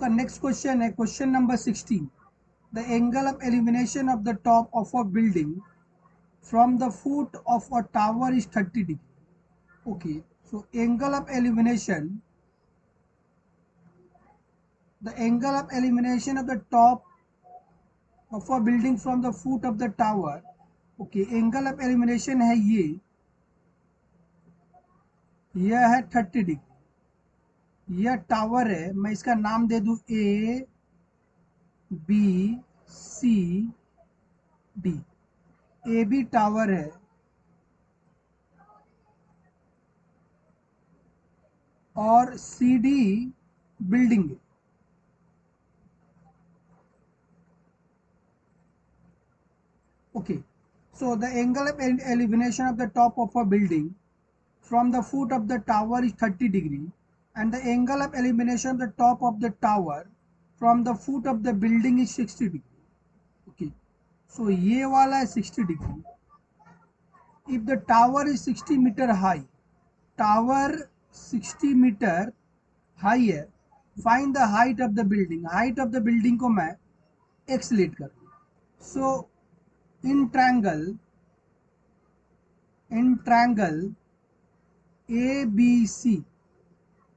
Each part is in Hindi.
का नेक्स्ट क्वेश्चन है question number 16। The angle of elimination of the top of a building from the foot of a tower is 30 degree. Okay, so angle of elimination, the angle of elimination of the top of a building from the foot of the tower. Okay, angle of elimination है यह है 30 डिग्री। यह टावर है, मैं इसका नाम दे दूं A B C D. A B tower है और सी डी बिल्डिंग है। Okay, so the angle of elevation of the top of a building from the foot of the tower is 30 degree, and the angle of elimination of the top of the tower from the foot of the building is 60 degree. Okay, so ये वाला है 60 degree. If the tower is 60 meter high, tower 60 meter high है, find the height of the building. Height of the building को मैं x लेट कर दूँ. So in triangle A B C,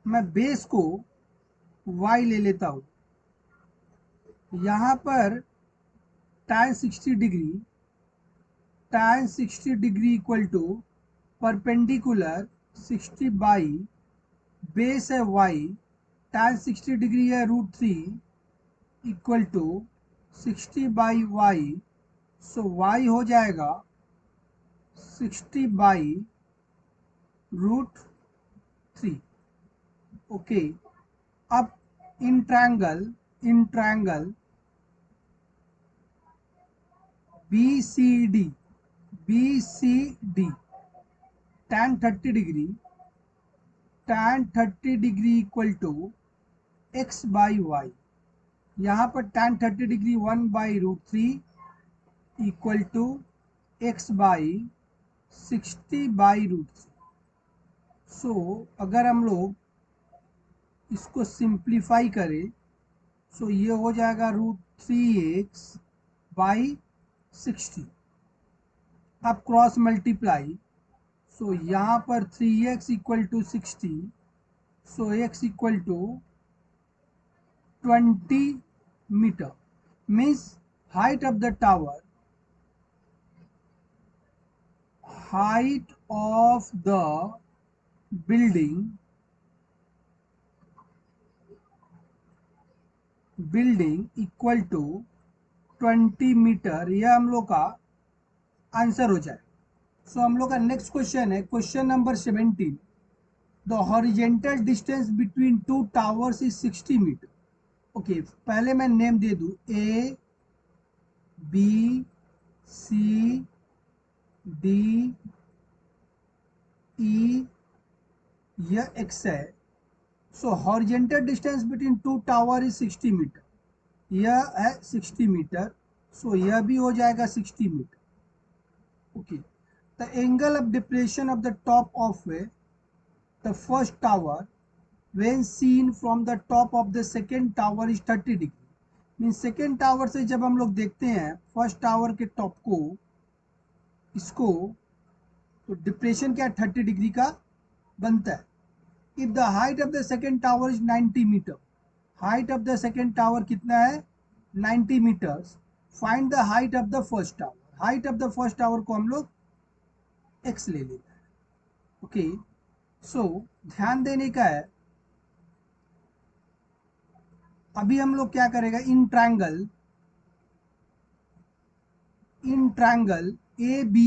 मैं बेस को y ले लेता हूं। यहां पर tan 60 degree equal to perpendicular 60 by base है y, tan 60 डिग्री है √3 equal to 60 by y। So y हो जाएगा 60 बाई √3। ओके, अब in triangle B C D tan 30 degree equal to x by Y. यहाँ पर tan 30 degree 1 by √3 equal to x by 60 by √3। So अगर हम लोग इसको सिंप्लीफाई करें, सो ये हो जाएगा √3x बाई 60। अब क्रॉस मल्टीप्लाई, सो यहाँ पर 3x equal to 60, so x equal to 20 metre. Means height of the tower, height of the building equal to 20 metre. यह हम लोग का आंसर हो जाए। सो हम लोग का नेक्स्ट क्वेश्चन है question number 17। The horizontal distance between two towers is 60 metre. Okay, पहले मैं नेम दे दूं A B C D E, यह एक्स है। So horizontal distance between two tower is 60 meter. यह है 60 मीटर, सो यह भी हो जाएगा 60 metre. Okay, the angle of depression of the top of the first tower when seen from the top of the second tower is 30 degree. Mean second tower से जब हम लोग देखते हैं फर्स्ट टावर के टॉप को, इसको, तो डिप्रेशन क्या 30 डिग्री का बनता है। If the height of the second tower is 90 metre, height of the second tower कितना है 90 metres, find the height of the first tower. Height of the first tower को हम लोग x ले लेते हैं। ओके, सो ध्यान देने का है, अभी हम लोग क्या करेगा, इन ट्रायंगल ए बी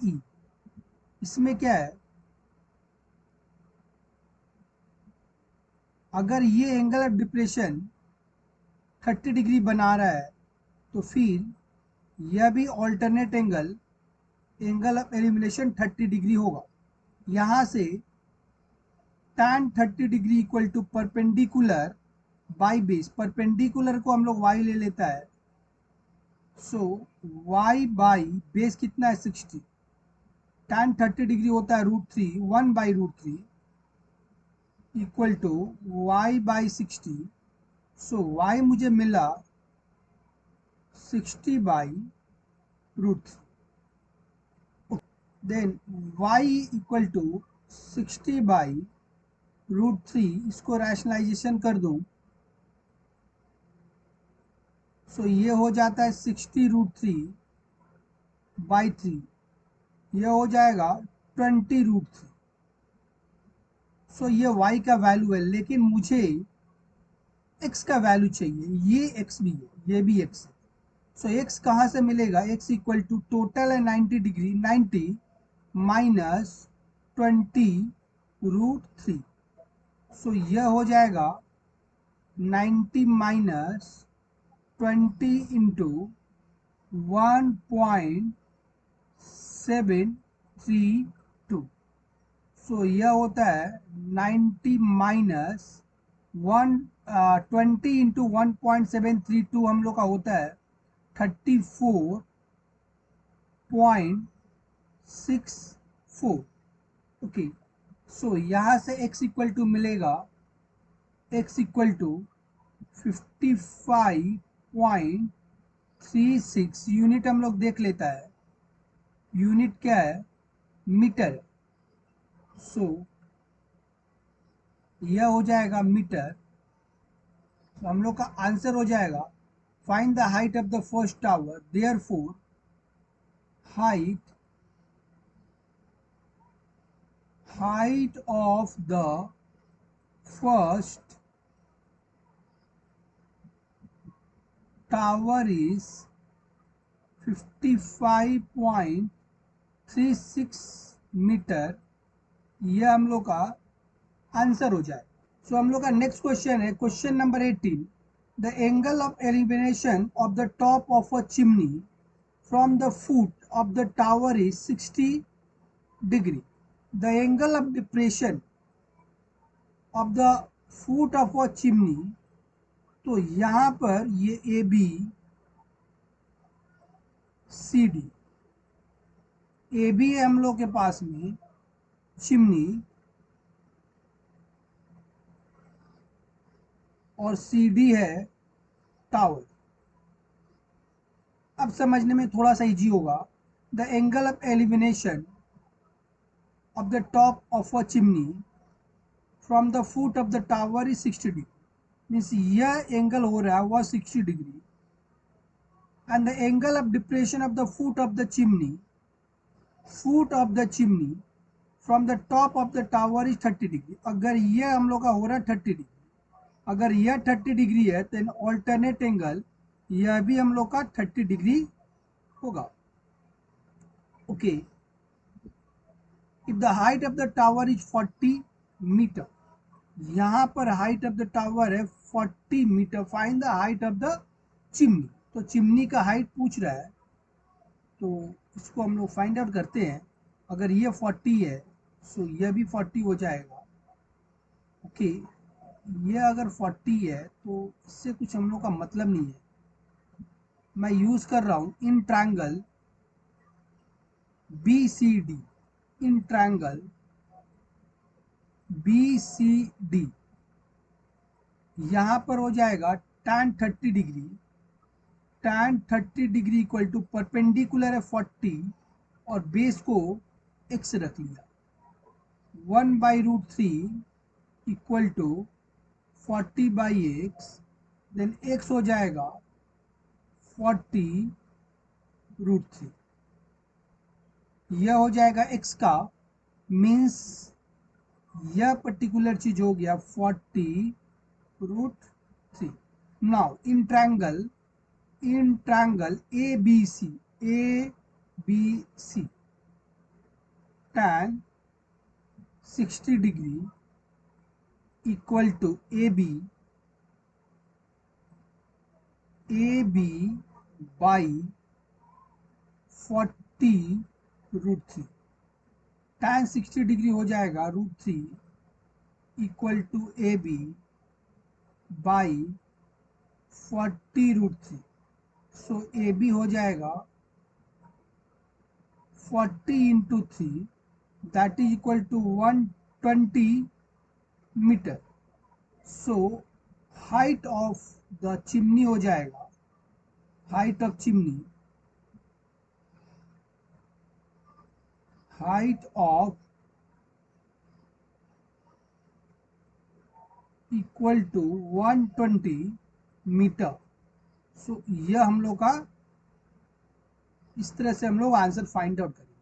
ई, इसमें क्या है, अगर ये एंगल ऑफ डिप्रेशन 30 डिग्री बना रहा है, तो फिर यह भी alternate angle of elimination 30 degree होगा। यहाँ से tan 30 degree equal to perpendicular by base, perpendicular को हम लोग y ले लेता है। सो y बाई बेस कितना है 60, tan 30 डिग्री होता है √3, 1 by √3, equal to Y by 60। So Y मुझे मिला 60 by root. Then Y equal to 60 by root 3, इसको रैशनलाइजेशन कर दूं। सो ये हो जाता है 60 रूट 3 बाई 3, ये हो जाएगा 20 रूट 3। सो ये y का वैल्यू है, लेकिन मुझे x का वैल्यू चाहिए। ये x भी है, ये भी x है। सो x कहाँ से मिलेगा? x इक्वल टू टोटल है 90 डिग्री, 90 माइनस 20 रूट 3। सो यह हो जाएगा 90 माइनस 20 इंटू 1.732। सो यह होता है 90 माइनस 20 इंटू 1.732, हम लोग का होता है 34.64। ओके, सो यहाँ से x इक्वल टू मिलेगा, x इक्वल टू 55.36। यूनिट हम लोग देख लेता है, यूनिट क्या है? मीटर। सो यह हो जाएगा मीटर। तो हम लोग का आंसर हो जाएगा, find the height of the first tower, therefore height of the first tower is 55.36 metre. यह हम लोग का आंसर हो जाए। सो हम लोग का नेक्स्ट क्वेश्चन है question number 18। The angle of elevation of the top of a chimney from the foot of the tower is 60 degree. The angle of depression of the foot of a chimney, तो यहाँ पर ये A B C D, A B है हम लोग के पास में चिमनी, और सी डी है टावर। अब समझने में थोड़ा सा इजी होगा। The angle of elimination of the top of a chimney from the foot of the tower is 60 degree. Means यह एंगल हो रहा है वह 60 degree, and the angle of depression of the foot of the chimney from the top of the tower is 30 degree. अगर यह हम लोग का हो रहा है 30 डिग्री, अगर यह 30 डिग्री है तो ऑल्टरनेट एंगल यह भी हम लोग का 30 डिग्री होगा। Okay, if the height of the tower is 40 metre, यहाँ पर हाइट ऑफ द टावर है 40 metre, find the height of the chimney. तो चिमनी का हाइट पूछ रहा है, तो इसको हम लोग फाइंड आउट करते हैं। अगर ये 40 है, सो यह भी 40 हो जाएगा। ओके, ये अगर 40 है तो इससे कुछ हम लोग का मतलब नहीं है। मैं यूज कर रहा हूँ in triangle B C D, in triangle B C D. यहाँ पर हो जाएगा tan 30 degree, tan 30 degree equal to perpendicular है 40 और बेस को x रख लिया, 1/√3 equal to 40/x, then x हो जाएगा 40√3। यह हो जाएगा x का, मीन्स यह पर्टिकुलर चीज हो गया 40√3। Now in triangle A B C, tan 60 degree equal to A B by 40√3। tan 60 degree हो जाएगा √3 equal to A B by 40√3। So A B हो जाएगा 40 into 3, that is equal to 120 meter. So height of the chimney हो जाएगा, height of chimney, height of equal to 120 meter. So यह हम लोग का, इस तरह से हम लोग आंसर फाइंड आउट करेंगे।